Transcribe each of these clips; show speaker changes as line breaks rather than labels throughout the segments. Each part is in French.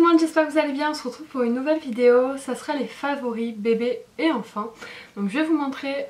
monde, j'espère que vous allez bien. On se retrouve pour une nouvelle vidéo. Ça sera les favoris bébés et enfants. Donc je vais vous montrer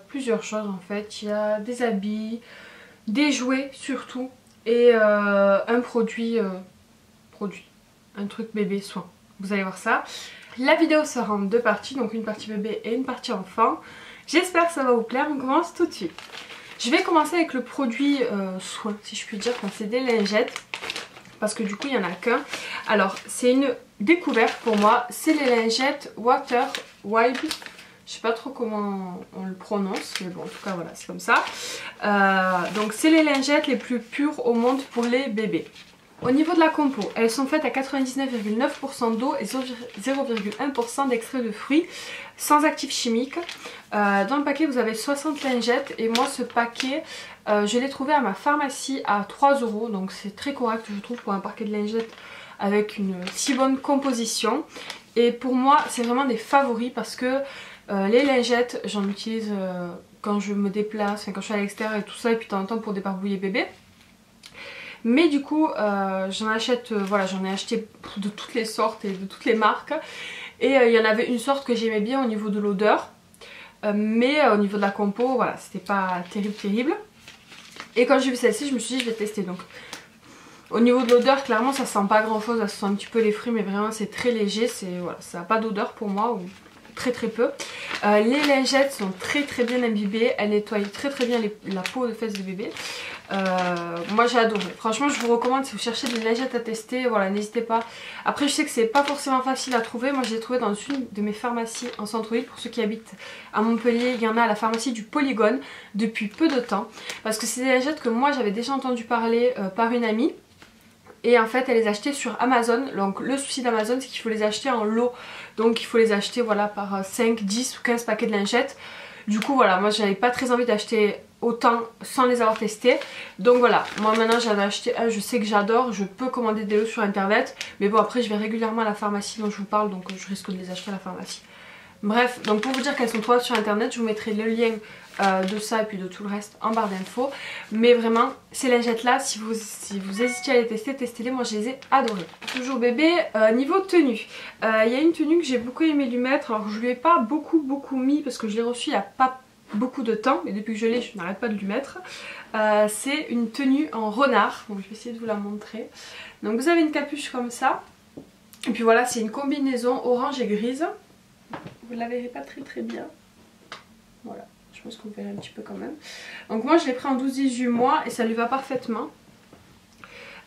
plusieurs choses en fait. Il y a des habits, des jouets surtout et un produit, un truc bébé soin. Vous allez voir ça. La vidéo sera en deux parties, donc une partie bébé et une partie enfant. J'espère que ça va vous plaire. On commence tout de suite. Je vais commencer avec le produit soin, si je puis dire. Enfin, c'est des lingettes. Parce que du coup il n'y en a qu'un. Alors c'est une découverte pour moi. C'est les lingettes Water Wipe. Je sais pas trop comment on le prononce. Mais bon en tout cas voilà c'est comme ça. Donc c'est les lingettes les plus pures au monde pour les bébés. Au niveau de la compo, elles sont faites à 99,9% d'eau et 0,1% d'extrait de fruits, sans actifs chimiques. Dans le paquet vous avez 60 lingettes et moi ce paquet je l'ai trouvé à ma pharmacie à 3 €, donc c'est très correct je trouve pour un paquet de lingettes avec une si bonne composition. Et pour moi c'est vraiment des favoris parce que les lingettes j'en utilise quand je me déplace, quand je suis à l'extérieur et tout ça, et puis de temps en temps pour débarbouiller bébé. Mais du coup j'en achète, voilà, j'en ai acheté de toutes les sortes et de toutes les marques. Et il y en avait une sorte que j'aimais bien au niveau de l'odeur. Mais au niveau de la compo, voilà, c'était pas terrible. Et quand j'ai vu celle-ci, je me suis dit je vais tester. Donc au niveau de l'odeur, clairement ça sent pas grand chose, ça sent un petit peu les fruits, mais vraiment c'est très léger. Voilà, ça n'a pas d'odeur pour moi, ou très peu. Les lingettes sont très bien imbibées, elles nettoient très bien la peau de fesses du bébé. Moi j'ai adoré, franchement je vous recommande si vous cherchez des lingettes à tester, voilà, n'hésitez pas. Après je sais que c'est pas forcément facile à trouver, moi je l'ai trouvé dans une de mes pharmacies en centre-ville. Pour ceux qui habitent à Montpellier, il y en a à la pharmacie du Polygone depuis peu de temps, parce que c'est des lingettes que moi j'avais déjà entendu parler par une amie. Et en fait elle les achetait sur Amazon. Donc le souci d'Amazon c'est qu'il faut les acheter en lot. Donc il faut les acheter voilà par 5, 10 ou 15 paquets de lingettes. Du coup voilà, moi j'avais pas très envie d'acheter autant sans les avoir testés. Donc voilà, moi maintenant j'en ai acheté un, je sais que j'adore. Je peux commander des lots sur internet. Mais bon après je vais régulièrement à la pharmacie dont je vous parle, donc je risque de les acheter à la pharmacie. Bref, donc pour vous dire qu'elles sont trouvables sur internet, je vous mettrai le lien de ça et puis de tout le reste en barre d'infos. Mais vraiment ces lingettes là, si vous hésitez à les tester, testez-les, moi je les ai adorées. Toujours bébé, niveau tenue, il y a une tenue que j'ai beaucoup aimé lui mettre. Alors je lui ai pas beaucoup mis parce que je l'ai reçu il n'y a pas beaucoup de temps, mais depuis que je l'ai je n'arrête pas de lui mettre. C'est une tenue en renard, donc je vais essayer de vous la montrer. Donc vous avez une capuche comme ça, et puis voilà, c'est une combinaison orange et grise. Vous ne la verrez pas très bien. Voilà, je pense que vous verrez un petit peu quand même. Donc moi je l'ai pris en 12-18 mois et ça lui va parfaitement.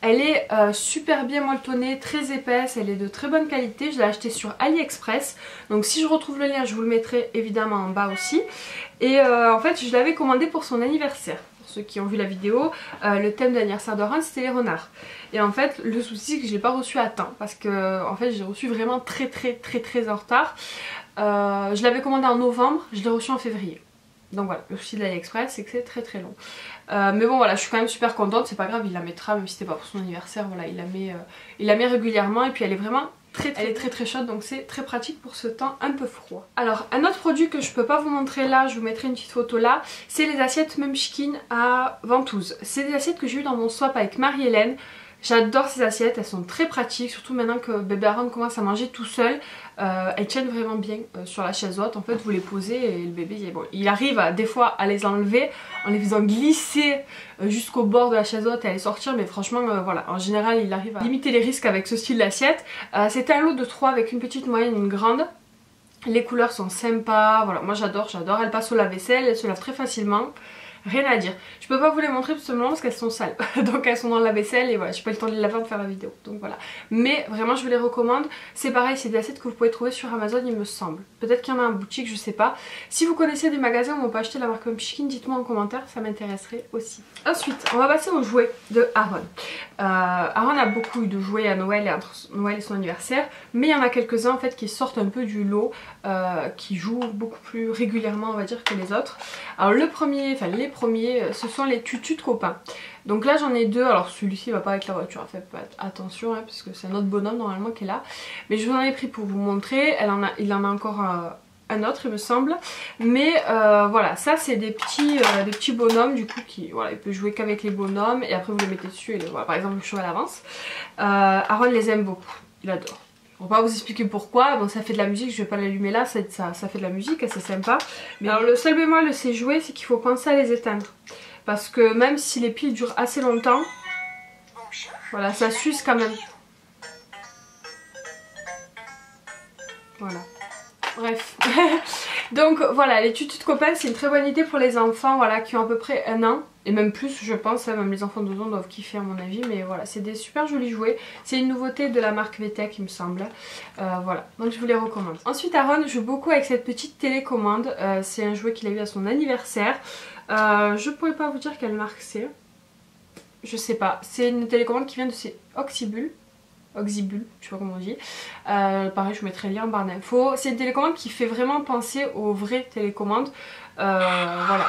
Elle est super bien molletonnée, très épaisse, elle est de très bonne qualité. Je l'ai achetée sur AliExpress. Donc si je retrouve le lien, je vous le mettrai évidemment en bas aussi. Et en fait je l'avais commandée pour son anniversaire. Pour ceux qui ont vu la vidéo, le thème de l'anniversaire d'Oran c'était les renards. Et en fait le souci c'est que je ne l'ai pas reçu à temps. Parce que en fait j'ai reçu vraiment très en retard. Je l'avais commandé en novembre, je l'ai reçu en février. Donc voilà, le souci de l'AliExpress c'est que c'est très long. Mais bon voilà, je suis quand même super contente, c'est pas grave, il la mettra même si c'était pas pour son anniversaire, voilà, il la met régulièrement. Et puis elle est vraiment très chaude, donc c'est très pratique pour ce temps un peu froid. Alors un autre produit que je peux pas vous montrer là, je vous mettrai une petite photo là, c'est les assiettes Munchkin à ventouse. C'est des assiettes que j'ai eu dans mon swap avec Marie-Hélène. J'adore ces assiettes, elles sont très pratiques, surtout maintenant que bébé Aaron commence à manger tout seul. Elles tiennent vraiment bien sur la chaise haute. En fait vous les posez et le bébé bon, il arrive des fois à les enlever en les faisant glisser jusqu'au bord de la chaise haute et à les sortir. Mais franchement voilà, en général il arrive à limiter les risques avec ce style d'assiette. C'est un lot de 3 avec une petite, moyenne et une grande. Les couleurs sont sympas, voilà, moi j'adore. Elles passent au lave-vaisselle, elles se lavent très facilement. Rien à dire. Je peux pas vous les montrer tout simplement parce qu'elles sont sales. Donc elles sont dans la vaisselle et voilà, j'ai pas eu le temps de les laver pour faire la vidéo. Donc voilà. Mais vraiment je vous les recommande. C'est pareil, c'est des assiettes que vous pouvez trouver sur Amazon il me semble. Peut-être qu'il y en a en boutique, je sais pas. Si vous connaissez des magasins où on peut acheter la marque Munchkin, dites-moi en commentaire, ça m'intéresserait aussi. Ensuite, on va passer aux jouets de Aaron. Aaron a beaucoup eu de jouets à Noël et entre Noël et son anniversaire. Mais il y en a quelques-uns en fait qui sortent un peu du lot, qui jouent beaucoup plus régulièrement on va dire que les autres. Alors le premier, enfin les premiers, ce sont les tutus de copains. Donc là j'en ai deux. Alors celui-ci va pas avec la voiture, faites attention hein, parce que c'est un autre bonhomme normalement qui est là. Mais je vous en ai pris pour vous montrer. Il en a encore un autre il me semble. Mais voilà, ça c'est des petits bonhommes du coup qui, voilà, il peut jouer qu'avec les bonhommes et après vous les mettez dessus et voilà, par exemple le cheval avance. Aaron les aime beaucoup. il adore. On va pas vous expliquer pourquoi, bon ça fait de la musique, je vais pas l'allumer là, ça fait de la musique, c'est sympa. Mais alors le seul bémol de ces jouets, c'est qu'il faut penser à les éteindre. Parce que même si les piles durent assez longtemps, voilà, ça s'use quand même. Voilà. Bref. Donc voilà, les tutus de copains, c'est une très bonne idée pour les enfants voilà, qui ont à peu près 1 an. Et même plus je pense, hein, même les enfants de 2 ans doivent kiffer à mon avis. Mais voilà, c'est des super jolis jouets. C'est une nouveauté de la marque VTech il me semble. Voilà, donc je vous les recommande. Ensuite Aaron joue beaucoup avec cette petite télécommande. C'est un jouet qu'il a eu à son anniversaire. Je pourrais pas vous dire quelle marque c'est. Je sais pas. C'est une télécommande qui vient de chez Oxybul. Oxybul, je sais pas comment on dit. Pareil, je vous mettrai le lien en barre d'infos. C'est une télécommande qui fait vraiment penser aux vraies télécommandes. Voilà.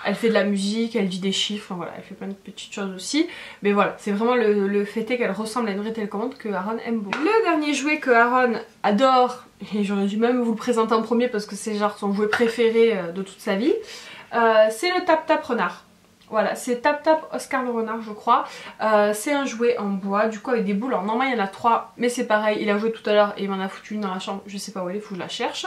Elle fait de la musique, elle dit des chiffres, voilà, elle fait plein de petites choses aussi. Mais voilà, c'est vraiment le fait est qu'elle ressemble à une vraie télécommande que Aaron aime beaucoup. Le dernier jouet que Aaron adore, et j'aurais dû même vous le présenter en premier parce que c'est genre son jouet préféré de toute sa vie, c'est le Tap Tap Renard. Voilà, c'est Tap Tap Oscar le renard je crois. C'est un jouet en bois, du coup avec des boules. Alors normalement il y en a 3, mais c'est pareil, il a joué tout à l'heure et il m'en a foutu une dans la chambre. Je sais pas où elle est, faut que je la cherche.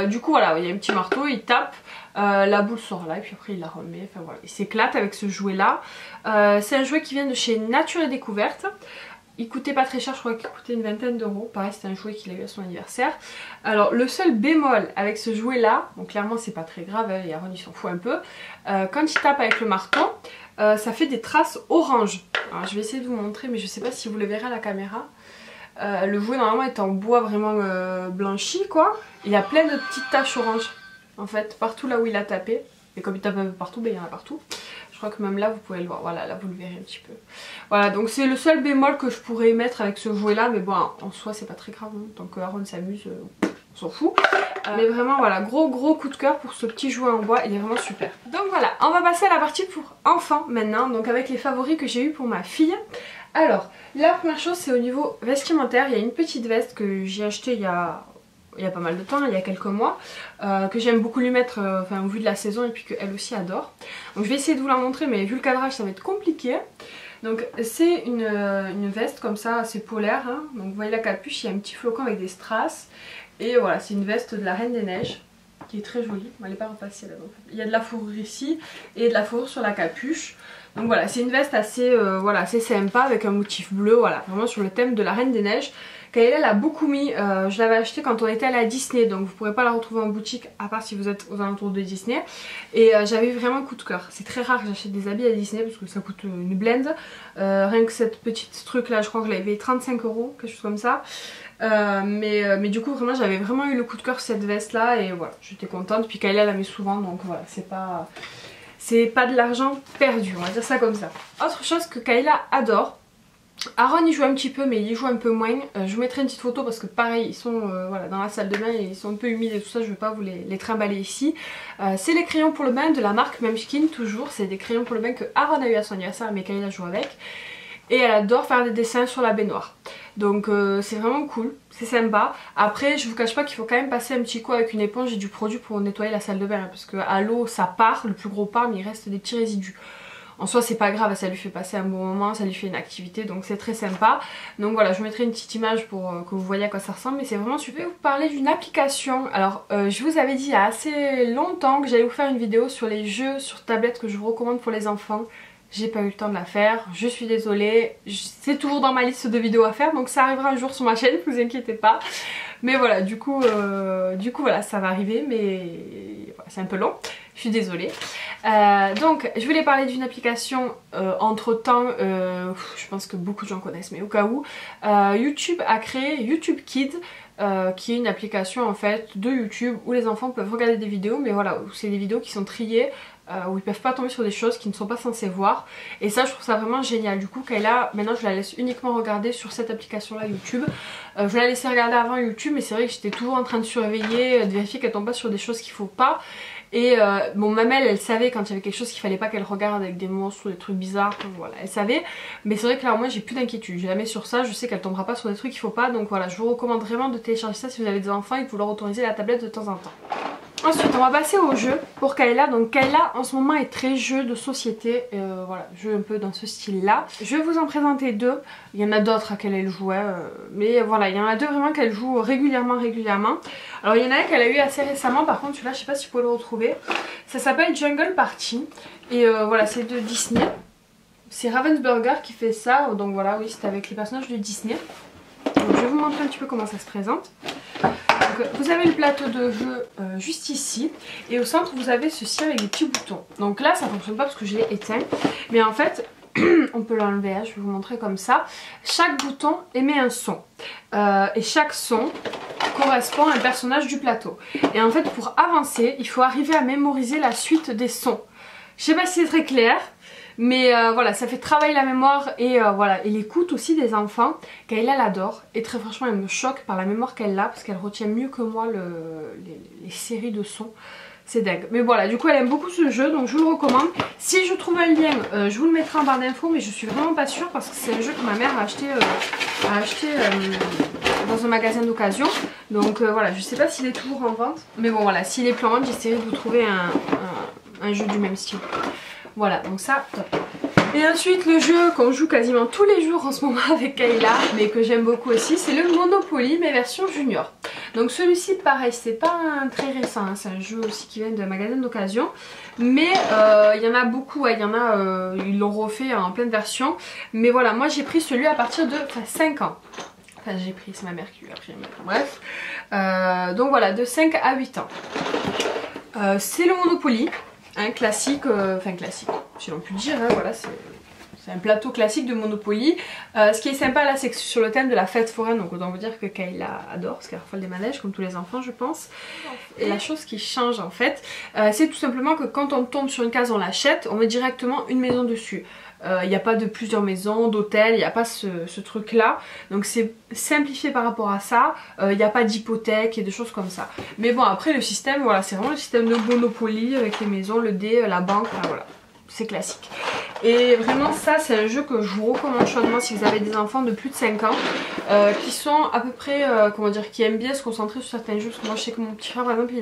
Du coup voilà, il y a un petit marteau, il tape, la boule sort là et puis après il la remet. Enfin voilà, il s'éclate avec ce jouet là. C'est un jouet qui vient de chez Nature et Découverte. Il coûtait pas très cher, je crois qu'il coûtait une 20aine d'euros. Pareil, c'était un jouet qu'il a eu à son anniversaire. Alors, le seul bémol avec ce jouet-là, bon clairement c'est pas très grave, hein, et Aaron il s'en fout un peu. Quand il tape avec le marteau, ça fait des traces orange. Alors, je vais essayer de vous montrer, mais je sais pas si vous le verrez à la caméra. Le jouet normalement est en bois vraiment blanchi, quoi. Il y a plein de petites taches orange, en fait, partout là où il a tapé. Et comme il tape un peu partout, ben, il y en a partout. Je crois que même là vous pouvez le voir, voilà là vous le verrez un petit peu. Voilà donc c'est le seul bémol que je pourrais mettre avec ce jouet là, mais bon en soi c'est pas très grave, hein. Tant que Aaron s'amuse, on s'en fout. Mais vraiment voilà, gros coup de cœur pour ce petit jouet en bois, il est vraiment super. Donc voilà, on va passer à la partie pour enfants maintenant, donc avec les favoris que j'ai eu pour ma fille. Alors la première chose c'est au niveau vestimentaire, il y a une petite veste que j'ai achetée il y a pas mal de temps, il y a quelques mois, que j'aime beaucoup lui mettre au vu de la saison et puis qu'elle aussi adore. Donc je vais essayer de vous la montrer, mais vu le cadrage ça va être compliqué. Donc c'est une veste comme ça assez polaire, hein. Donc vous voyez la capuche, il y a un petit flocon avec des strass. Et voilà, c'est une veste de la Reine des Neiges qui est très jolie. Elle n'est pas repassée là, donc il y a de la fourrure ici et de la fourrure sur la capuche. Donc voilà, c'est une veste assez, voilà, assez sympa avec un motif bleu, voilà, vraiment sur le thème de la Reine des Neiges. Kayla l'a beaucoup mis, je l'avais acheté quand on était allé à Disney, donc vous pourrez pas la retrouver en boutique à part si vous êtes aux alentours de Disney. Et j'avais eu vraiment un coup de cœur. C'est très rare que j'achète des habits à Disney parce que ça coûte une blende. Rien que cette petite truc là, je crois que je l'avais payé 35 €, quelque chose comme ça. Mais du coup vraiment j'avais vraiment eu le coup de cœur sur cette veste là et voilà, j'étais contente. Puis Kayla la met souvent, donc voilà, c'est pas de l'argent perdu, on va dire ça comme ça. Autre chose que Kayla adore, Aaron y joue un petit peu mais il y joue un peu moins. Je vous mettrai une petite photo parce que pareil ils sont voilà, dans la salle de bain et ils sont un peu humides et tout ça, je vais pas vous les trimballer ici. C'est les crayons pour le bain de la marque Munchkin toujours, c'est des crayons pour le bain que Aaron a eu à son anniversaire mais Kayla joue avec. Et elle adore faire des dessins sur la baignoire. Donc c'est vraiment cool, c'est sympa. Après je vous cache pas qu'il faut quand même passer un petit coup avec une éponge et du produit pour nettoyer la salle de bain, hein, parce que à l'eau ça part, le plus gros part mais il reste des petits résidus. En soi c'est pas grave, ça lui fait passer un bon moment, ça lui fait une activité, donc c'est très sympa. Donc voilà, je vous mettrai une petite image pour que vous voyez à quoi ça ressemble, mais c'est vraiment super. Je vais vous parler d'une application. Alors je vous avais dit il y a assez longtemps que j'allais vous faire une vidéo sur les jeux sur tablette que je vous recommande pour les enfants. J'ai pas eu le temps de la faire, je suis désolée, c'est toujours dans ma liste de vidéos à faire, donc ça arrivera un jour sur ma chaîne, ne vous inquiétez pas. Mais voilà, du coup voilà, ça va arriver, mais voilà, c'est un peu long, je suis désolée. Donc je voulais parler d'une application entre temps, je pense que beaucoup de gens connaissent, mais au cas où, YouTube a créé YouTube Kids. Qui est une application en fait de YouTube où les enfants peuvent regarder des vidéos, mais voilà, où c'est des vidéos qui sont triées, où ils peuvent pas tomber sur des choses qu'ils ne sont pas censés voir. Et ça je trouve ça vraiment génial. Du coup Kayla, maintenant je la laisse uniquement regarder sur cette application là YouTube. Je la laissais regarder avant YouTube, mais c'est vrai que j'étais toujours en train de surveiller, de vérifier qu'elle tombe pas sur des choses qu'il faut pas. Et bon, même elle savait quand il y avait quelque chose qu'il fallait pas qu'elle regarde avec des monstres ou des trucs bizarres, donc voilà, elle savait. Mais c'est vrai que là moi j'ai plus d'inquiétude, je la mets sur ça, je sais qu'elle tombera pas sur des trucs qu'il faut pas. Donc voilà, je vous recommande vraiment de télécharger ça si vous avez des enfants et que vous leur autorisez la tablette de temps en temps. Ensuite, on va passer au jeu pour Kayla. Donc Kayla en ce moment est très jeu de société, voilà, jeu un peu dans ce style là. Je vais vous en présenter deux, il y en a d'autres à quelle elle jouait, mais voilà, il y en a deux vraiment qu'elle joue régulièrement. Alors il y en a un qu'elle a eu assez récemment, par contre celui-là je sais pas si vous pouvez le retrouver. Ça s'appelle Jungle Party et voilà, c'est de Disney. C'est Ravensburger qui fait ça, donc voilà, oui, c'est avec les personnages de Disney. Donc, je vais vous montrer un petit peu comment ça se présente. Donc, vous avez le plateau de jeu juste ici et au centre vous avez ceci avec des petits boutons. Donc là ça ne fonctionne pas parce que je l'ai éteint, mais en fait on peut l'enlever, hein, je vais vous montrer comme ça. Chaque bouton émet un son et chaque son correspond à un personnage du plateau. Et en fait pour avancer il faut arriver à mémoriser la suite des sons. Je sais pas si c'est très clair. Mais voilà, ça fait travailler la mémoire et voilà, et l'écoute aussi des enfants. Kayla l'adore et très franchement elle me choque par la mémoire qu'elle a parce qu'elle retient mieux que moi les séries de sons. C'est dingue. Mais voilà, du coup elle aime beaucoup ce jeu donc je vous le recommande. Si je trouve un lien, je vous le mettrai en barre d'infos, mais je suis vraiment pas sûre parce que c'est un jeu que ma mère a acheté dans un magasin d'occasion. Donc voilà, je sais pas s'il est toujours en vente. Mais bon voilà, s'il est plus en vente, j'essaierai de vous trouver un jeu du même style. Voilà, donc ça, top. Et ensuite, le jeu qu'on joue quasiment tous les jours en ce moment avec Kayla, mais que j'aime beaucoup aussi, c'est le Monopoly, mais version junior. Donc celui-ci, pareil, c'est pas un très récent, hein, c'est un jeu aussi qui vient de magasin d'occasion. Mais il y en a beaucoup, ouais, il y en a, ils l'ont refait en pleine version. Mais voilà, moi j'ai pris celui à partir de 5 ans. Enfin j'ai pris, c'est ma mère qui lui a pris, bref. Donc voilà, de 5 à 8 ans. C'est le Monopoly. Un classique, enfin classique, si l'on peut dire, hein, voilà, c'est un plateau classique de Monopoly. Ce qui est sympa là, c'est que sur le thème de la fête foraine, donc autant vous dire que Kayla adore, parce qu'elle raffole des manèges comme tous les enfants je pense. Et la chose qui change en fait, c'est tout simplement que quand on tombe sur une case, on l'achète, on met directement une maison dessus. Il n'y a pas de plusieurs maisons, d'hôtels, il n'y a pas ce truc là. Donc c'est simplifié par rapport à ça. Il n'y a pas d'hypothèque et de choses comme ça. Mais bon après le système, voilà, c'est vraiment le système de Monopoly avec les maisons, le dé, la banque, enfin, voilà. C'est classique. Et vraiment ça c'est un jeu que je vous recommande chaudement si vous avez des enfants de plus de 5 ans qui sont à peu près, comment dire, qui aiment bien se concentrer sur certains jeux. Parce que moi je sais que mon petit frère par exemple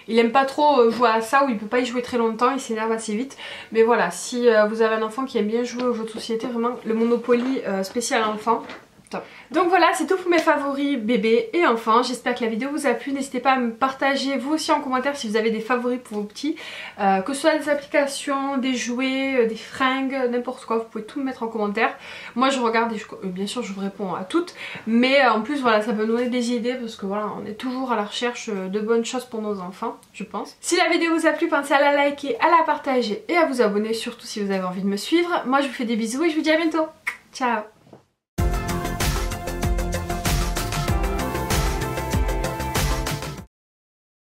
il aime pas trop jouer à ça, ou il peut pas y jouer très longtemps, il s'énerve assez vite. Mais voilà, si vous avez un enfant qui aime bien jouer aux jeux de société, vraiment le Monopoly spécial enfant, top. Donc voilà, c'est tout pour mes favoris bébés et enfants. J'espère que la vidéo vous a plu. N'hésitez pas à me partager vous aussi en commentaire si vous avez des favoris pour vos petits. Que ce soit des applications, des jouets, des fringues, n'importe quoi. Vous pouvez tout me mettre en commentaire. Moi je regarde et bien sûr je vous réponds à toutes. Mais en plus voilà, ça peut nous donner des idées parce que voilà, on est toujours à la recherche de bonnes choses pour nos enfants, je pense. Si la vidéo vous a plu, pensez à la liker, à la partager et à vous abonner, surtout si vous avez envie de me suivre. Moi je vous fais des bisous et je vous dis à bientôt. Ciao.